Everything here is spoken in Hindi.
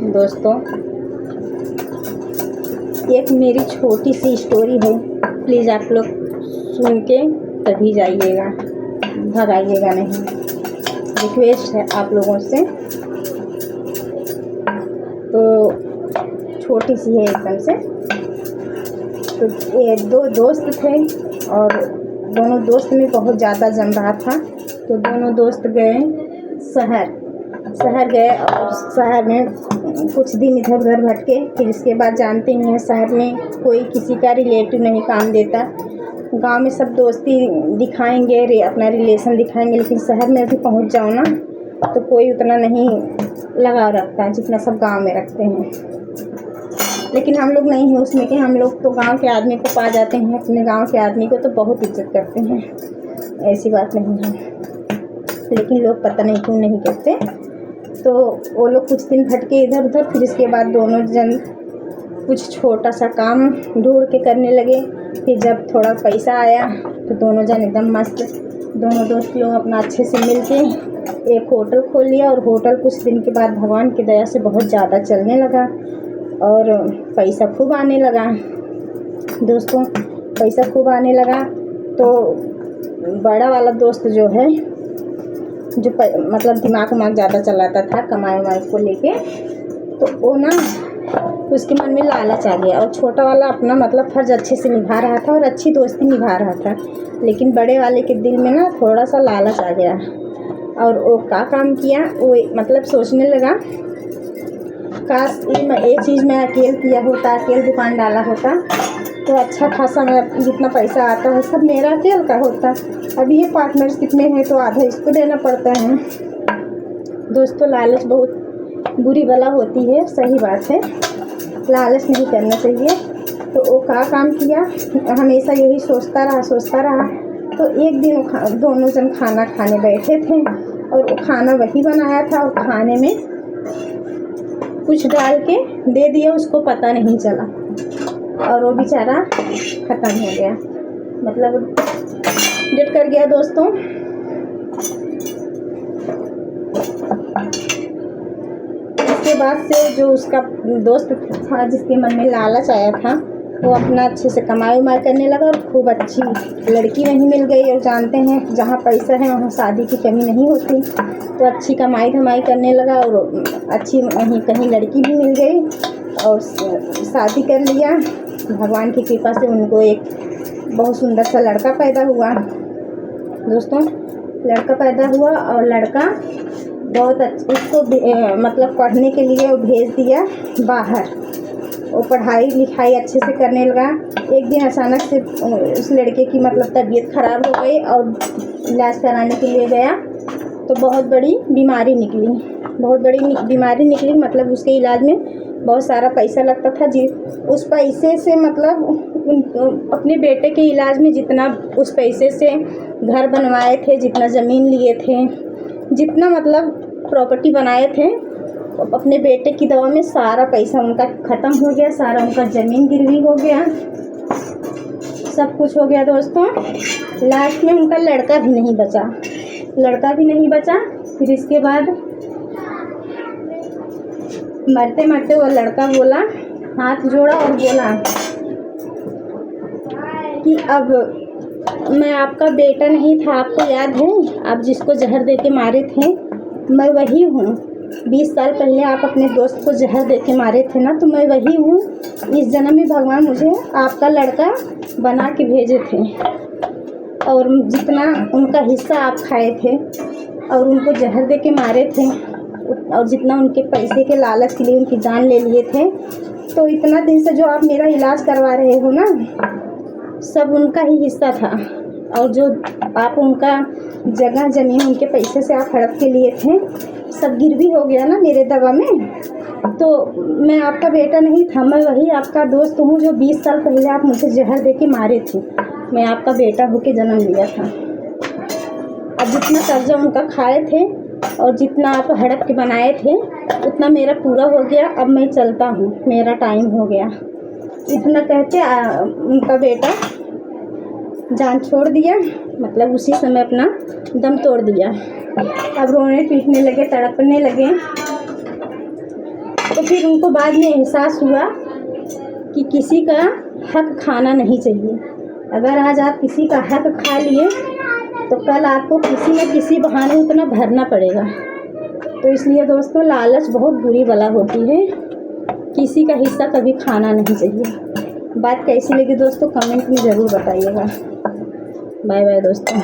दोस्तों, एक मेरी छोटी सी स्टोरी है। प्लीज़ आप लोग सुन के तभी जाइएगा, भगाइएगा नहीं। रिक्वेस्ट है आप लोगों से। तो छोटी सी है एकदम से। तो ये दो दोस्त थे और दोनों दोस्त में बहुत ज़्यादा जम रहा था। तो दोनों दोस्त गए शहर गए और शहर में कुछ दिन इधर उधर भटके। फिर इसके बाद जानते ही हैं, शहर में कोई किसी का रिलेटिव नहीं काम देता। गांव में सब दोस्ती दिखाएंगे, अपना रिलेशन दिखाएंगे, लेकिन शहर में भी पहुंच जाओ ना तो कोई उतना नहीं लगाव रखता है जितना सब गांव में रखते हैं। लेकिन हम लोग नहीं हैं उसमें कि हम लोग तो गांव के आदमी को पा जाते हैं, अपने गांव के आदमी को तो बहुत इज्जत करते हैं। ऐसी बात नहीं है, लेकिन लोग पता नहीं क्यों नहीं करते। तो वो लोग कुछ दिन भटके इधर उधर। फिर इसके बाद दोनों जन कुछ छोटा सा काम ढूंढ के करने लगे। फिर जब थोड़ा पैसा आया तो दोनों जन एकदम मस्त, दोनों दोस्त लोग अपना अच्छे से मिल के एक होटल खोल लिया। और होटल कुछ दिन के बाद भगवान की दया से बहुत ज़्यादा चलने लगा और पैसा खूब आने लगा। दोस्तों, पैसा खूब आने लगा तो बड़ा वाला दोस्त जो है, जो मतलब दिमाग ज़्यादा चलाता था कमाई वमाई को लेके, तो वो ना उसके मन में लालच आ गया। और छोटा वाला अपना मतलब फ़र्ज़ अच्छे से निभा रहा था और अच्छी दोस्ती निभा रहा था, लेकिन बड़े वाले के दिल में ना थोड़ा सा लालच आ गया। और वो क्या काम किया, वो मतलब सोचने लगा, काश ये चीज़ मैं अकेले किया होता, अकेले दुकान डाला होता तो अच्छा खासा मैं जितना पैसा आता है सब मेरा अकेले का होता। अभी ये पार्टनरशिप में है तो आधा इसको देना पड़ता है। दोस्तों, लालच बहुत बुरी बला होती है, सही बात है, लालच नहीं करना चाहिए। तो वो क्या काम किया, हमेशा यही सोचता रहा। तो एक दिन दोनों जन खाना खाने बैठे थे और वो खाना वही बनाया था और खाने में कुछ डाल के दे दिया, उसको पता नहीं चला और वो बेचारा ख़त्म हो गया, मतलब डेट कर गया। दोस्तों, इसके बाद से जो उसका दोस्त था जिसके मन में लालच आया था, वो अपना अच्छे से कमाई उमाई करने लगा और खूब अच्छी लड़की नहीं मिल गई। और जानते हैं जहाँ पैसा है वहाँ शादी की कमी नहीं होती। तो अच्छी कमाई धमाई करने लगा और अच्छी कहीं लड़की भी मिल गई और शादी कर लिया। भगवान की कृपा से उनको एक बहुत सुंदर सा लड़का पैदा हुआ। दोस्तों, लड़का पैदा हुआ और लड़का बहुत अच्छा, उसको मतलब पढ़ने के लिए वो भेज दिया बाहर। वो पढ़ाई लिखाई अच्छे से करने लगा। एक दिन अचानक से उस लड़के की मतलब तबीयत ख़राब हो गई और इलाज कराने के लिए गया तो बहुत बड़ी बीमारी निकली। मतलब उसके इलाज में बहुत सारा पैसा लगता था। उस पैसे से मतलब अपने बेटे के इलाज में जितना उस पैसे से घर बनवाए थे, जितना ज़मीन लिए थे, जितना मतलब प्रॉपर्टी बनाए थे, अपने बेटे की दवा में सारा पैसा उनका ख़त्म हो गया। सारा उनका ज़मीन गिरवी हो गया, सब कुछ हो गया। दोस्तों, लास्ट में उनका लड़का भी नहीं बचा। फिर इसके बाद मरते मरते वो लड़का बोला, हाथ जोड़ा और बोला कि अब मैं आपका बेटा नहीं था, आपको याद है आप जिसको जहर दे के मारे थे, मैं वही हूँ। 20 साल पहले आप अपने दोस्त को जहर दे के मारे थे ना, तो मैं वही हूँ। इस जन्म में भगवान मुझे आपका लड़का बना के भेजे थे और जितना उनका हिस्सा आप खाए थे और उनको जहर दे के मारे थे और जितना उनके पैसे के लालच के लिए उनकी जान ले लिए थे, तो इतना दिन से जो आप मेरा इलाज करवा रहे हो ना, सब उनका ही हिस्सा था। और जो आप उनका जगह ज़मीन उनके पैसे से आप हड़प के लिए थे, सब गिरवी हो गया ना मेरे दवा में। तो मैं आपका बेटा नहीं था, मैं वही आपका दोस्त हूँ जो 20 साल पहले आप मुझे जहर दे के मारे थे। मैं आपका बेटा होके जन्म लिया था। अब जितना कर्जा उनका खाए थे और जितना आप हड़प के बनाए थे, उतना मेरा पूरा हो गया। अब मैं चलता हूँ, मेरा टाइम हो गया। इतना कहते उनका बेटा जान छोड़ दिया, मतलब उसी समय अपना दम तोड़ दिया। अब रोने पीटने लगे, तड़पने लगे। तो फिर उनको बाद में एहसास हुआ कि किसी का हक खाना नहीं चाहिए। अगर आज आप किसी का हक खा लिए तो कल आपको किसी न किसी बहाने उतना भरना पड़ेगा। तो इसलिए दोस्तों लालच बहुत बुरी बला होती है, किसी का हिस्सा कभी खाना नहीं चाहिए। बात कैसी लगी दोस्तों कमेंट में ज़रूर बताइएगा। बाय बाय दोस्तों।